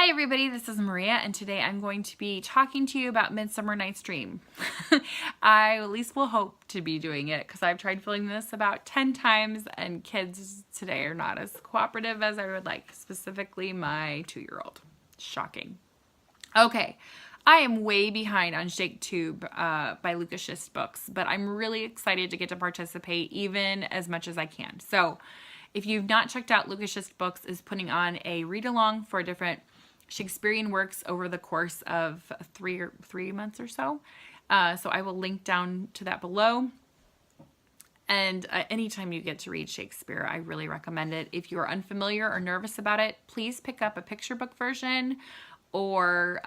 Hi everybody, this is Maria, and today I'm going to be talking to you about Midsummer Night's Dream. I at least will hope to be doing it because I've tried filming this about 10 times and kids today are not as cooperative as I would like, specifically my 2-year-old. Shocking. Okay, I am way behind on Shaketube by Lucas Schist books, but I'm really excited to get to participate even as much as I can. So if you've not checked out Lucas Schist books, is putting on a read-along for different Shakespearean works over the course of three months or so. So I will link down to that below. And anytime you get to read Shakespeare, I really recommend it. If you are unfamiliar or nervous about it, please pick up a picture book version or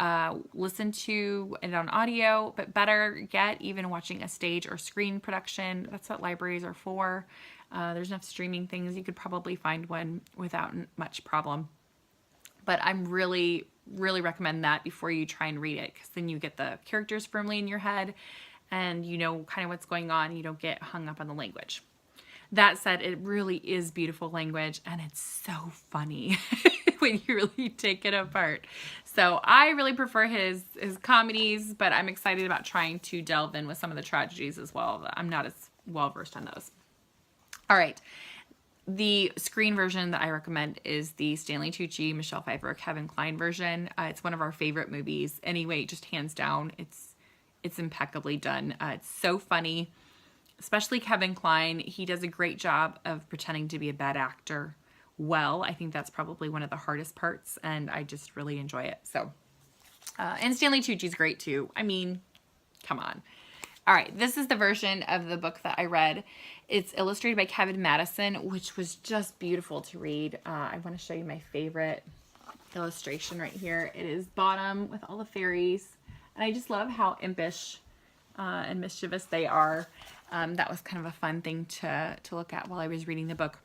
listen to it on audio, but better yet, even watching a stage or screen production. That's what libraries are for. There's enough streaming things. You could probably find one without much problem. But I'm really recommend that before you try and read it, because then you get the characters firmly in your head and you know kind of what's going on. You don't get hung up on the language. That said, it really is beautiful language and it's so funny when you really take it apart. So I really prefer his comedies, but I'm excited about trying to delve in with some of the tragedies as well. I'm not as well versed on those. All right. The screen version that I recommend is the Stanley Tucci, Michelle Pfeiffer, Kevin Kline version. It's one of our favorite movies. Anyway, just hands down, it's impeccably done. It's so funny, especially Kevin Kline. He does a great job of pretending to be a bad actor well. I think that's probably one of the hardest parts, and I just really enjoy it. So, and Stanley Tucci's great too. I mean, come on. All right, this is the version of the book that I read. It's illustrated by Kevin Madison, which was just beautiful to read. I want to show you my favorite illustration right here. It is Bottom with all the fairies, and I just love how impish and mischievous they are. That was kind of a fun thing to look at while I was reading the book.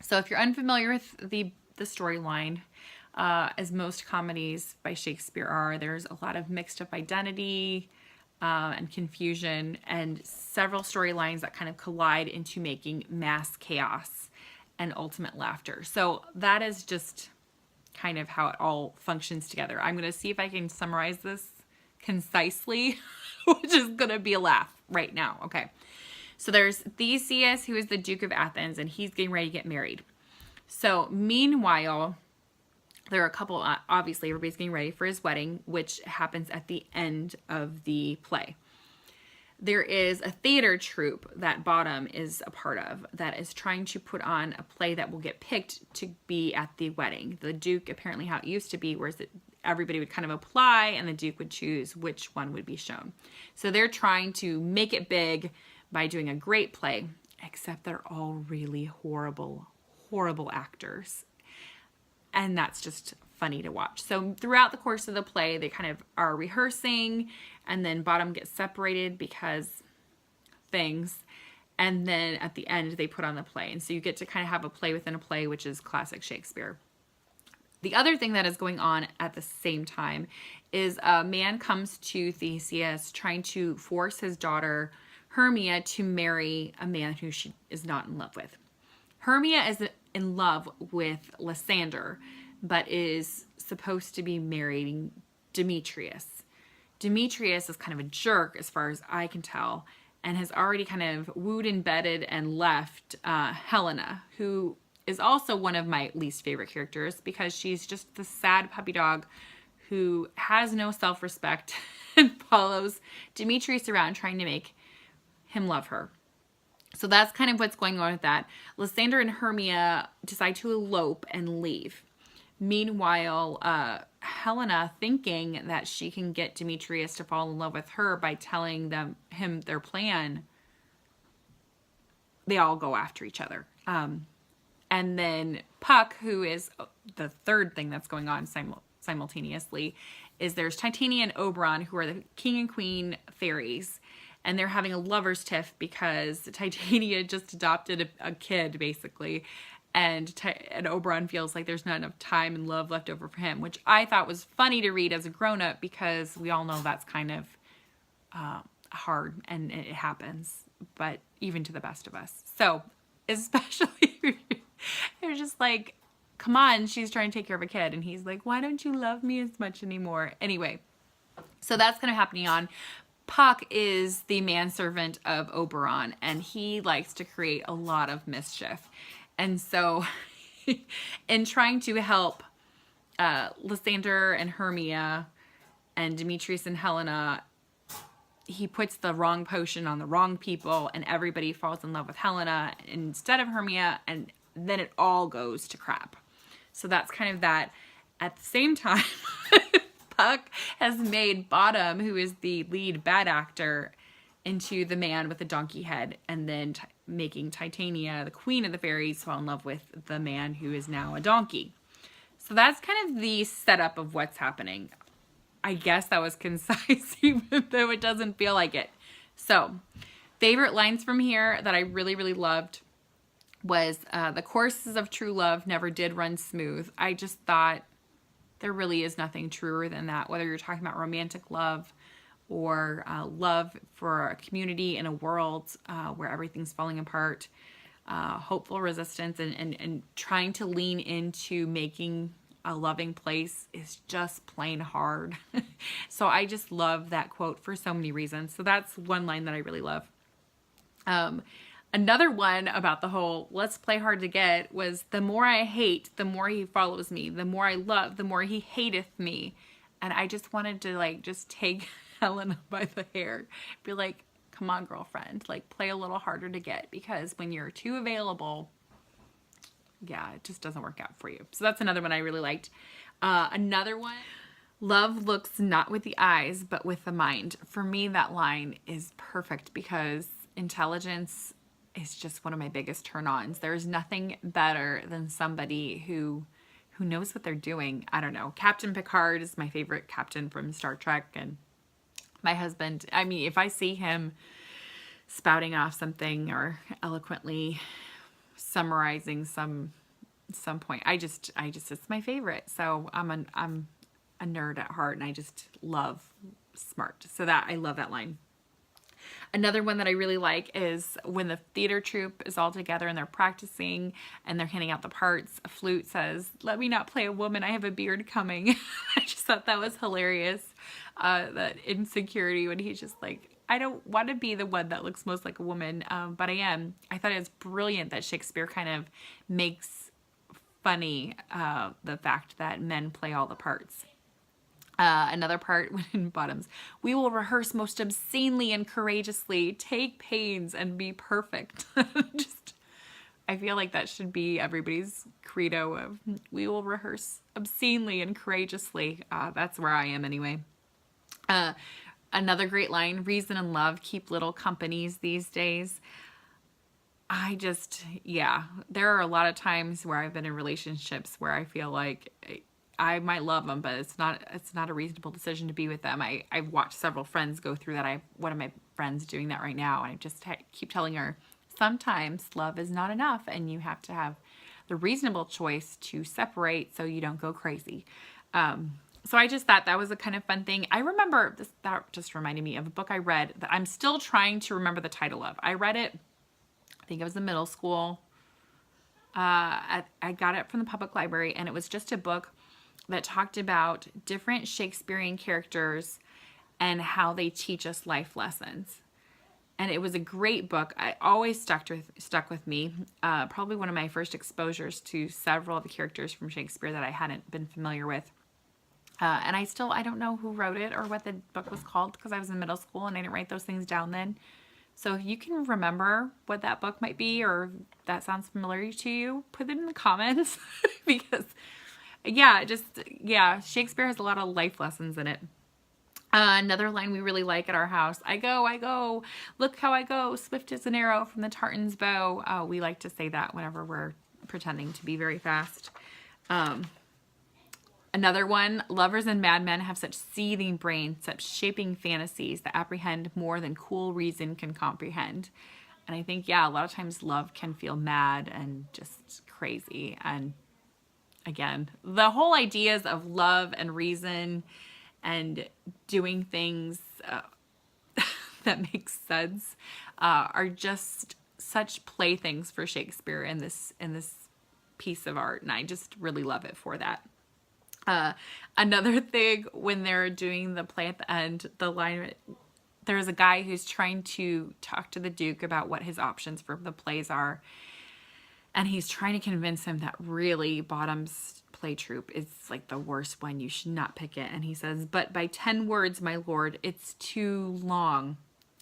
So if you're unfamiliar with the storyline, as most comedies by Shakespeare are, there's a lot of mixed up identity, and confusion, and several storylines that kind of collide into making mass chaos and ultimate laughter. So that is just kind of how it all functions together. I'm going to see if I can summarize this concisely, which is going to be a laugh right now. Okay. So there's Theseus, who is the Duke of Athens, and he's getting ready to get married. So meanwhile, there are a couple, obviously everybody's getting ready for his wedding, which happens at the end of the play. There is a theater troupe that Bottom is a part of that is trying to put on a play that will get picked to be at the wedding. The Duke, apparently how it used to be, whereas everybody would kind of apply and the Duke would choose which one would be shown. So they're trying to make it big by doing a great play, except they're all really horrible actors. And that's just funny to watch. So throughout the course of the play, they kind of are rehearsing, and then Bottom gets separated because things, and then at the end they put on the play. And so you get to kind of have a play within a play, which is classic Shakespeare. The other thing that is going on at the same time is a man comes to Theseus trying to force his daughter Hermia to marry a man who she is not in love with. Hermia is in love with Lysander, but is supposed to be marrying Demetrius. Demetrius is kind of a jerk as far as I can tell, and has already kind of wooed and bedded and left Helena, who is also one of my least favorite characters because she's just the sad puppy dog who has no self-respect and follows Demetrius around trying to make him love her. So that's kind of what's going on with that. Lysander and Hermia decide to elope and leave. Meanwhile, Helena, thinking that she can get Demetrius to fall in love with her by telling him their plan, they all go after each other. And then Puck, who is the third thing that's going on simultaneously, is there's Titania and Oberon, who are the king and queen fairies. And they're having a lover's tiff because Titania just adopted a kid, basically. And Oberon feels like there's not enough time and love left over for him, which I thought was funny to read as a grown-up because we all know that's kind of hard and it happens, but even to the best of us. So especially, it was just like, come on, she's trying to take care of a kid. And he's like, why don't you love me as much anymore? Anyway, so that's kind of happening on. Puck is the manservant of Oberon, and he likes to create a lot of mischief. And so in trying to help Lysander and Hermia and Demetrius and Helena, he puts the wrong potion on the wrong people, and everybody falls in love with Helena instead of Hermia, and then it all goes to crap. So that's kind of that. At the same time, Puck has made Bottom, who is the lead bad actor, into the man with the donkey head, and then making Titania, the queen of the fairies, fall in love with the man who is now a donkey. So that's kind of the setup of what's happening. I guess that was concise, even though it doesn't feel like it. So, favorite lines from here that I really, really loved was the courses of true love never did run smooth. I just thought there really is nothing truer than that, whether you're talking about romantic love or love for a community in a world where everything's falling apart, hopeful resistance, and trying to lean into making a loving place is just plain hard. So I just love that quote for so many reasons. So that's one line that I really love. Another one about the whole let's play hard to get was, the more I hate, the more he follows me. The more I love, the more he hateth me. And I just wanted to like just take Helena by the hair, be like, come on, girlfriend, like play a little harder to get, because when you're too available, yeah, it just doesn't work out for you. So that's another one I really liked. Another one, love looks not with the eyes, but with the mind. For me, that line is perfect because intelligence is just one of my biggest turn-ons. There's nothing better than somebody who knows what they're doing. I don't know. Captain Picard is my favorite captain from Star Trek, and my husband, I mean, if I see him spouting off something or eloquently summarizing some point, I just it's my favorite. So I'm a nerd at heart, and I just love smart. So that I love that line. Another one that I really like is when the theater troupe is all together and they're practicing and they're handing out the parts. A flute says, "Let me not play a woman, I have a beard coming." I just thought that was hilarious. That insecurity when he's just like, I don't want to be the one that looks most like a woman, but I am. I thought it was brilliant that Shakespeare kind of makes funny the fact that men play all the parts. Another part in Bottoms, we will rehearse most obscenely and courageously, take pains and be perfect. Just, I feel like that should be everybody's credo of, we will rehearse obscenely and courageously. That's where I am anyway. Another great line, reason and love keep little companies these days. Yeah, there are a lot of times where I've been in relationships where I feel like I might love them, but it's not a reasonable decision to be with them. I've watched several friends go through that. I have one of my friends doing that right now. And I just keep telling her, sometimes love is not enough, and you have to have the reasonable choice to separate so you don't go crazy. So I just thought that was a kind of fun thing. I remember this, that just reminded me of a book I read that I'm still trying to remember the title of. I read it, I think it was in middle school. I got it from the public library, and it was just a book that talked about different Shakespearean characters and how they teach us life lessons. And it was a great book. It always stuck with me. Probably one of my first exposures to several of the characters from Shakespeare that I hadn't been familiar with. And I don't know who wrote it or what the book was called, because I was in middle school and I didn't write those things down then. So if you can remember what that book might be, or if that sounds familiar to you, put it in the comments. Because Shakespeare has a lot of life lessons in it. Another line we really like at our house, I go, look how I go, swift as an arrow from the tartan's bow. We like to say that whenever we're pretending to be very fast. Another one, lovers and madmen have such seething brains, such shaping fantasies that apprehend more than cool reason can comprehend. And I think, a lot of times love can feel mad and just crazy. And again, the whole ideas of love and reason and doing things that make sense are just such playthings for Shakespeare in this piece of art, and I just really love it for that. Another thing, when they're doing the play at the end, the line, there's a guy who's trying to talk to the Duke about what his options for the plays are. And he's trying to convince him that really Bottom's play troupe is like the worst one. You should not pick it. And he says, but by 10 words, my lord, it's too long.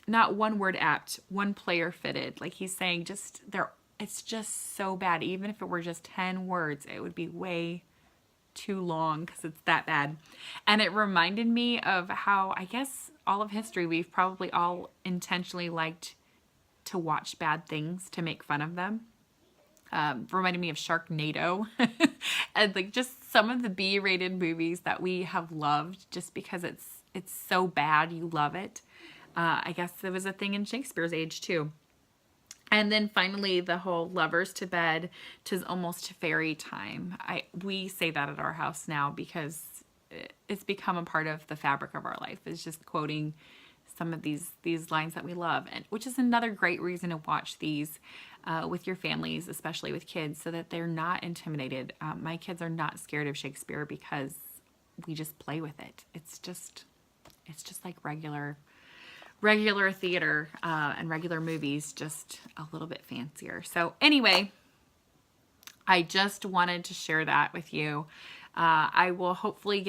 Not one word apt, one player fitted. Like he's saying, it's just so bad. Even if it were just 10 words, it would be way too long because it's that bad. And it reminded me of how, I guess, all of history, we've probably all intentionally liked to watch bad things to make fun of them. Reminded me of Sharknado and like just some of the B-rated movies that we have loved just because it's so bad you love it. I guess it was a thing in Shakespeare's age too. And then finally, the whole lovers to bed, 'tis almost fairy time. We say that at our house now because it's become a part of the fabric of our life. It's just quoting some of these lines that we love, and which is another great reason to watch these with your families, especially with kids, so that they're not intimidated. My kids are not scared of Shakespeare because we just play with it. It's just like regular theater and regular movies, just a little bit fancier. So anyway, I just wanted to share that with you. I will hopefully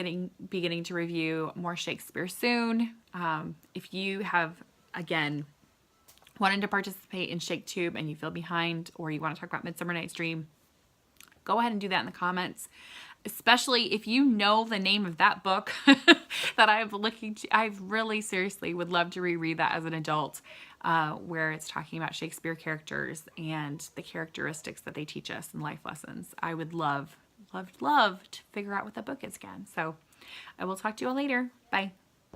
be getting to review more Shakespeare soon. If you have, again, wanted to participate in Shaketube and you feel behind, or you want to talk about Midsummer Night's Dream, go ahead and do that in the comments. Especially if you know the name of that book that I'm looking to. I really seriously would love to reread that as an adult, where it's talking about Shakespeare characters and the characteristics that they teach us in life lessons. I would love to figure out what that book is again. So I will talk to you all later. Bye.